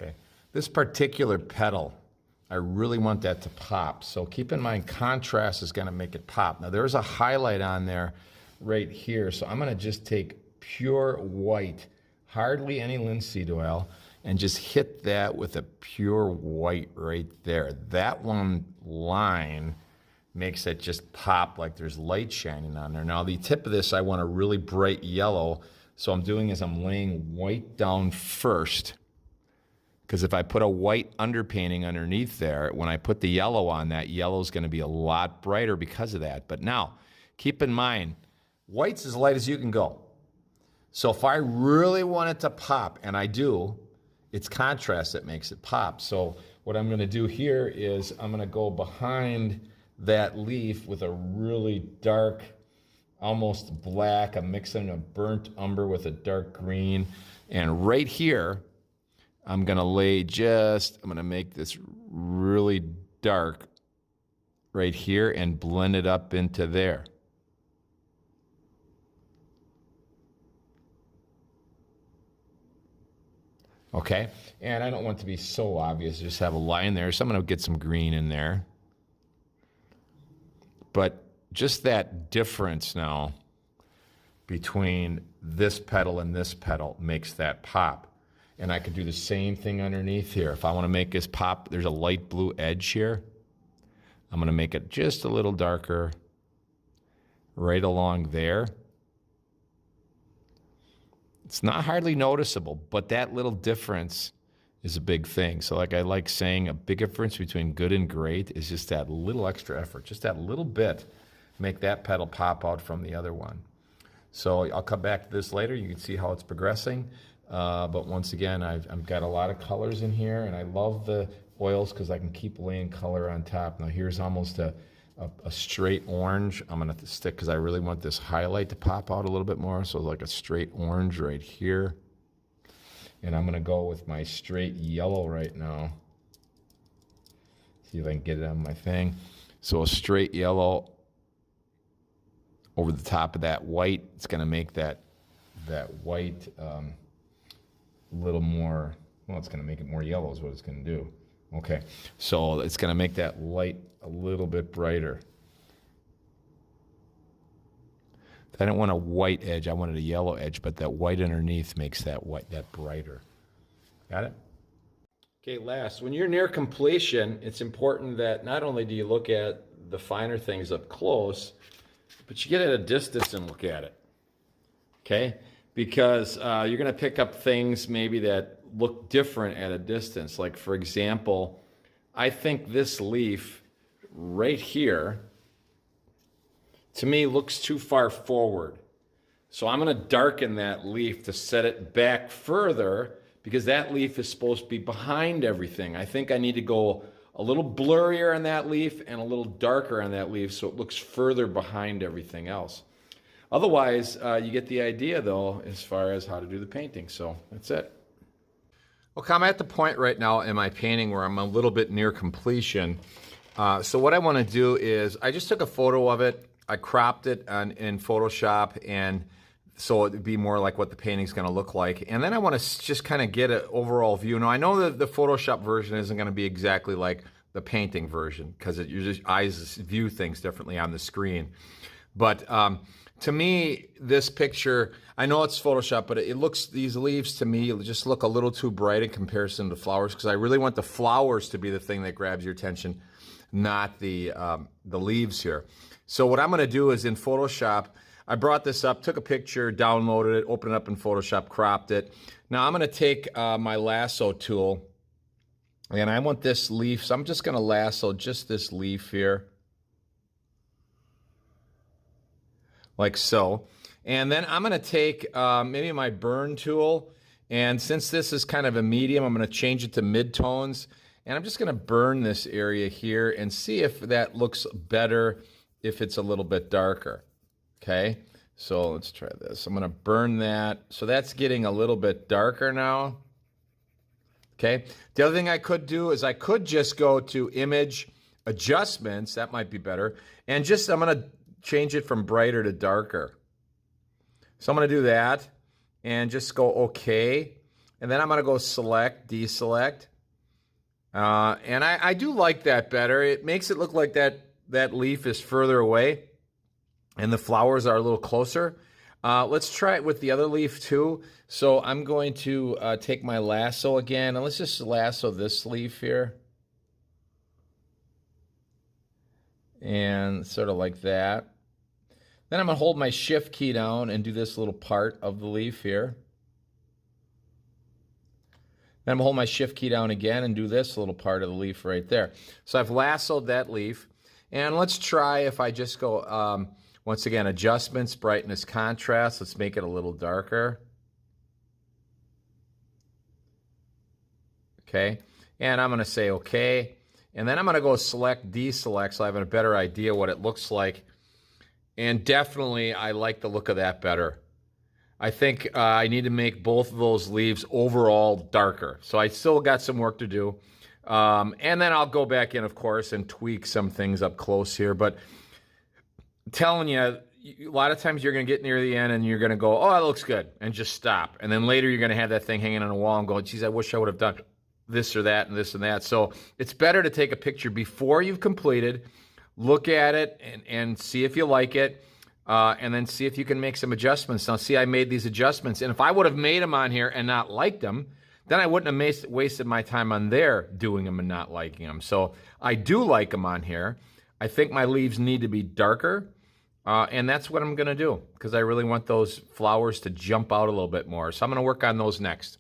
Okay, this particular petal, I really want that to pop. So keep in mind, contrast is gonna make it pop. Now there's a highlight on there right here. So I'm gonna just take pure white, hardly any linseed oil, and just hit that with a pure white right there. That one line makes it just pop like there's light shining on there. Now the tip of this, I want a really bright yellow. So I'm doing is I'm laying white down first, because if I put a white underpainting underneath there, when I put the yellow on, that yellow is going to be a lot brighter because of that. But now, keep in mind, white's as light as you can go. So if I really want it to pop, and I do, it's contrast that makes it pop. So what I'm going to do here is I'm going to go behind that leaf with a really dark, almost black. I'm mixing a burnt umber with a dark green. And right here, I'm gonna I'm gonna make this really dark right here and blend it up into there. Okay, and I don't want it to be so obvious, just have a line there, so I'm gonna get some green in there. But just that difference now between this petal and this petal makes that pop. And I could do the same thing underneath here. If I want to make this pop, there's a light blue edge here. I'm going to make it just a little darker right along there. It's not hardly noticeable, but that little difference is a big thing. So like I like saying, a big difference between good and great is just that little extra effort, just that little bit, make that petal pop out from the other one. So I'll come back to this later. You can see how it's progressing. But once again, I've got a lot of colors in here, and I love the oils because I can keep laying color on top. Now here's almost a straight orange. I'm gonna stick because I really want this highlight to pop out a little bit more. So like a straight orange right here. And I'm gonna go with my straight yellow right now. See if I can get it on my thing. So a straight yellow over the top of that white. It's gonna make that white little more, well, it's going to make it more yellow is what it's going to do. Okay, so it's going to make that light a little bit brighter. I don't want a white edge, I wanted a yellow edge, but that white underneath makes that brighter. Got it? Okay, last, when you're near completion, it's important that not only do you look at the finer things up close, but you get at a distance and look at it. Okay? Because you're going to pick up things maybe that look different at a distance. Like, for example, I think this leaf right here, to me, looks too far forward. So I'm going to darken that leaf to set it back further because that leaf is supposed to be behind everything. I think I need to go a little blurrier on that leaf and a little darker on that leaf so it looks further behind everything else. Otherwise, you get the idea, though, as far as how to do the painting. So that's it. Okay, I'm at the point right now in my painting where I'm a little bit near completion. So what I want to do is, I just took a photo of it. I cropped it in Photoshop, and so it'd be more like what the painting's going to look like. And then I want to just kind of get an overall view. Now, I know that the Photoshop version isn't going to be exactly like the painting version because your eyes view things differently on the screen. But to me, this picture, I know it's Photoshop, but it looks, these leaves to me just look a little too bright in comparison to flowers, because I really want the flowers to be the thing that grabs your attention, not the leaves here. So what I'm going to do is in Photoshop, I brought this up, took a picture, downloaded it, opened it up in Photoshop, cropped it. Now I'm going to take my lasso tool, and I want this leaf, so I'm just going to lasso just this leaf here. Like so. And then I'm going to take maybe my burn tool, and since this is kind of a medium, I'm going to change it to mid-tones, and I'm just going to burn this area here and see if that looks better if it's a little bit darker. Okay, so let's try this. I'm going to burn that. So that's getting a little bit darker now. Okay, the other thing I could do is I could just go to image adjustments, that might be better, and just I'm going to change it from brighter to darker. So I'm going to do that and just go okay. And then I'm going to go select, deselect. And I do like that better. It makes it look like that leaf is further away and the flowers are a little closer. Let's try it with the other leaf too. So I'm going to take my lasso again, and let's just lasso this leaf here. And sort of like that. Then I'm going to hold my shift key down and do this little part of the leaf here. Then I'm going to hold my shift key down again and do this little part of the leaf right there. So I've lassoed that leaf. And let's try if I just go, once again, adjustments, brightness, contrast. Let's make it a little darker. Okay. And I'm going to say okay. And then I'm going to go select, deselect, so I have a better idea what it looks like. And definitely, I like the look of that better. I think I need to make both of those leaves overall darker. So I still got some work to do. And then I'll go back in, of course, and tweak some things up close here. But I'm telling you, a lot of times you're going to get near the end and you're going to go, oh, that looks good, and just stop. And then later you're going to have that thing hanging on a wall and go, geez, I wish I would have done this or that and this and that. So it's better to take a picture before you've completed, look at it and see if you like it, and then see if you can make some adjustments. Now, see, I made these adjustments, and if I would have made them on here and not liked them, then I wouldn't have wasted my time on there doing them and not liking them. So I do like them on here. I think my leaves need to be darker, and that's what I'm going to do because I really want those flowers to jump out a little bit more. So I'm going to work on those next.